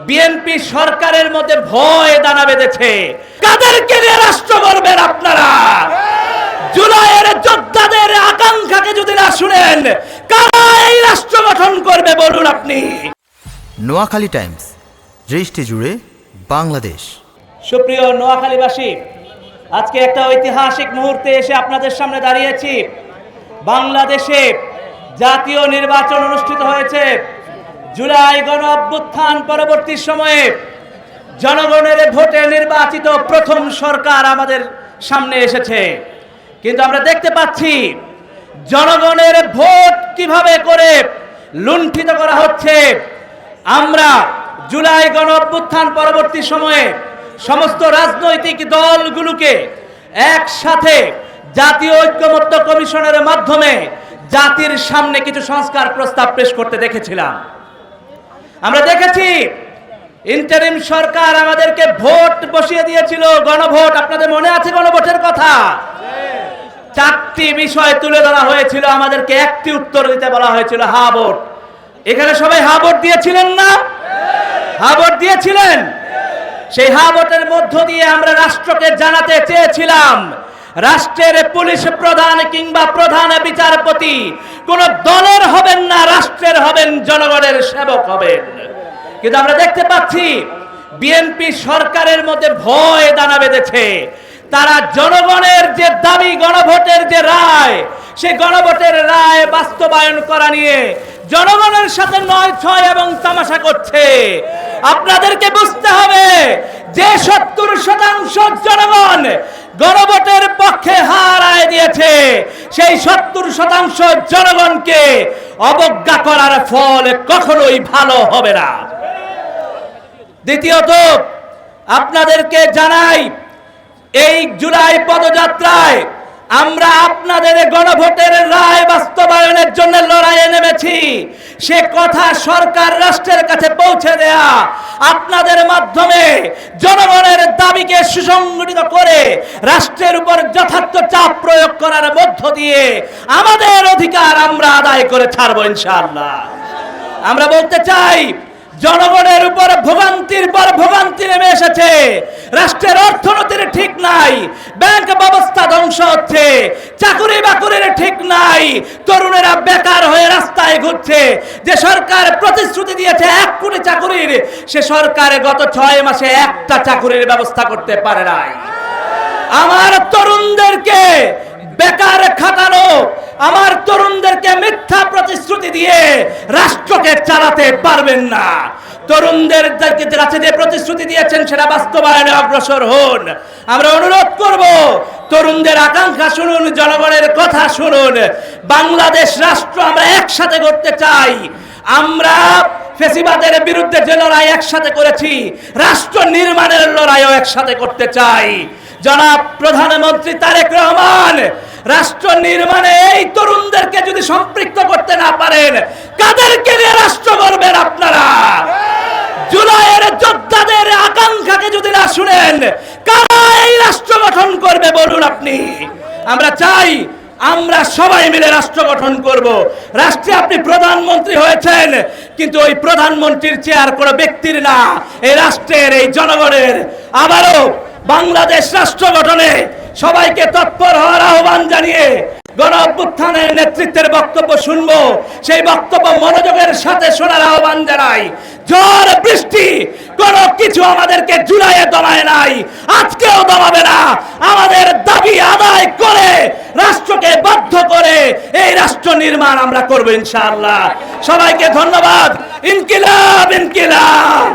BNP সরকারের মধ্যে ভয় দানা বেঁধেছে। কাদেরকে নিয়ে রাষ্ট্র গড়বেন আপনারা? জুলাইয়ের যোদ্ধাদের আকাঙ্ক্ষাকে যদি না শুনেন, কারা এই রাষ্ট্র গঠন করবে বলুন আপনি? নোয়াখালী টাইমস, দৃষ্টি জুড়ে বাংলাদেশ। সুপ্রিয় নোয়াখালীবাসী, আজকে একটা ঐতিহাসিক মুহূর্তে এসে আপনাদের সামনে দাঁড়িয়েছি। বাংলাদেশে জাতীয় নির্বাচন অনুষ্ঠিত হয়েছে। জুলাই গণ অভ্যুত্থান পরবর্তী সময়ে জনগণের ভোটে নির্বাচিত প্রথম সরকার আমাদের সামনে এসেছে। কিন্তু আমরা দেখতে পাচ্ছি জনগণের ভোট কিভাবে করে লুণ্ঠিত করা হচ্ছে। আমরা জুলাই গণ অভ্যুত্থান পরবর্তী সময়ে সমস্ত রাজনৈতিক দলগুলোকে একসাথে জাতীয় ঐক্যমত্য কমিশনের মাধ্যমে জাতির সামনে কিছু সংস্কার প্রস্তাব পেশ করতে দেখেছিলাম। আমরা দেখেছি ইন্টারিম সরকার আমাদেরকে ভোট বসিয়ে দিয়েছিল, গণভোট। আপনাদের মনে আছে গণভোটের কথা? 4টি বিষয় তুলে ধরা হয়েছিল, আমাদেরকে একটি উত্তর দিতে বলা হয়েছিল, হা ভোট। এখানে সবাই হা ভোট দিয়েছিলেন না? হা ভোট দিয়েছিলেন। সেই হা ভোটের মধ্য দিয়ে আমরা রাষ্ট্রকে জানাতে চেয়েছিলাম রাষ্ট্রের পুলিশ প্রধান কিংবা প্রধান বিচারপতি কোন দলের হবেন না, রাষ্ট্রের হবেন, জনগণের সেবক হবেন। কিন্তু আমরা দেখতে পাচ্ছি বিএনপি সরকারের মধ্যে ভয় দানা বেঁধেছে। তারা জনগণের যে দাবি, গণভোটের যে রায়, সেই গণভোটের রায় বাস্তবায়ন করা নিয়ে জনগণের সাথে নয় ছয় এবং তামাশা করছে। আপনাদেরকে বুঝতে হবে যে 70% জনগণ গণভোটের পক্ষে রায় দিয়েছে, সেই 70% জনগণকে অবজ্ঞা করার ফল কখনোই ভালো হবে না। দ্বিতীয়ত আপনাদেরকে জানাই, এই জুলাই পদযাত্রায় আমরা আপনাদের গণভোটের রায় বাস্তবায়নের জন্য লড়াইয়ে নেমেছি। সে কথা সরকার রাষ্ট্রের কাছে পৌঁছে দেয়া, আপনাদের মাধ্যমে জনগণের দাবিকে সুসংগঠিত করে রাষ্ট্রের উপর যথার্থ চাপ প্রয়োগ করার মধ্য দিয়ে আমাদের অধিকার আমরা আদায় করে ছাড়বো ইনশাআল্লাহ। আমরা বলতে চাই, জনগণের উপর ভোগান্তির পর ভোগান্তি নেমে এসেছে। রাষ্ট্রের অর্থনীতির ঠিক নাই, ব্যাংক ব্যবস্থা ধ্বংস হচ্ছে, চাকুরি বাকুরির ঠিক নাই, তরুণেরা বেকার হয়ে রাস্তায় ঘুরছে। যে সরকার প্রতিশ্রুতি দিয়েছে 1 কোটি চাকুরির, সে সরকার গত 6 মাসে একটা চাকুরির ব্যবস্থা করতে পারে নাই। আমার তরুণদেরকে বেকার খাটানো, আমার তরুণদেরকে মিথ্যা প্রতিশ্রুতি দিয়ে রাষ্ট্রকে চালাতে পারবেন না। তরুণদের কাছে যে প্রতিশ্রুতি দিয়েছেন সেটা বাস্তবায়নে অগ্রসর হন। আমরা অনুরোধ করব, তরুণদের আকাঙ্ক্ষা শুনুন, জনগণের কথা শুনুন। বাংলাদেশ রাষ্ট্র আমরা একসাথে করতে চাই। আমরা ফ্যাসিবাদের বিরুদ্ধে যে লড়াই একসাথে করেছি, রাষ্ট্র নির্মাণের লড়াইও একসাথে করতে চাই। জনাব প্রধানমন্ত্রী তারেক রহমান রাষ্ট্র নির্মাণে এই তরুণদেরকে যদি সম্পৃক্ত করতে না পারেন, কাদেরকে নিয়ে রাষ্ট্র গড়বেন আপনারা? জুলাইয়ের যোদ্ধাদের আকাঙ্ক্ষাকে যদি না শুনেন, কারা এই রাষ্ট্র গঠন করবে বলুন আপনি? আমরা চাই আমরা সবাই মিলে রাষ্ট্র গঠন করব। রাষ্ট্রে আপনি প্রধানমন্ত্রী হয়েছেন, কিন্তু ওই প্রধানমন্ত্রীর চেয়ার কোনো ব্যক্তির না, এই রাষ্ট্রের, এই জনগণের। আবারও বাংলাদেশ রাষ্ট্র গঠনে সবাইকে তৎপর হওয়ার আহ্বান জানিয়ে গণ অভ্যুত্থানের নেতৃত্বের বক্তব্য শুনবো। সেই বক্তব্য মনোযোগের সাথে শোনার আহ্বান জানাই। ঝড় বৃষ্টি কোনো কিছু আমাদেরকে জুলাইয়ে দমায় নাই, আজকেও দমাবে না। আমাদের দাবি আদায় করে রাষ্ট্রকে বাধ্য করে এই রাষ্ট্র নির্মাণ আমরা করবো ইনশাআল্লাহ। সবাইকে ধন্যবাদ। ইনকিলাব ইনকিলাব।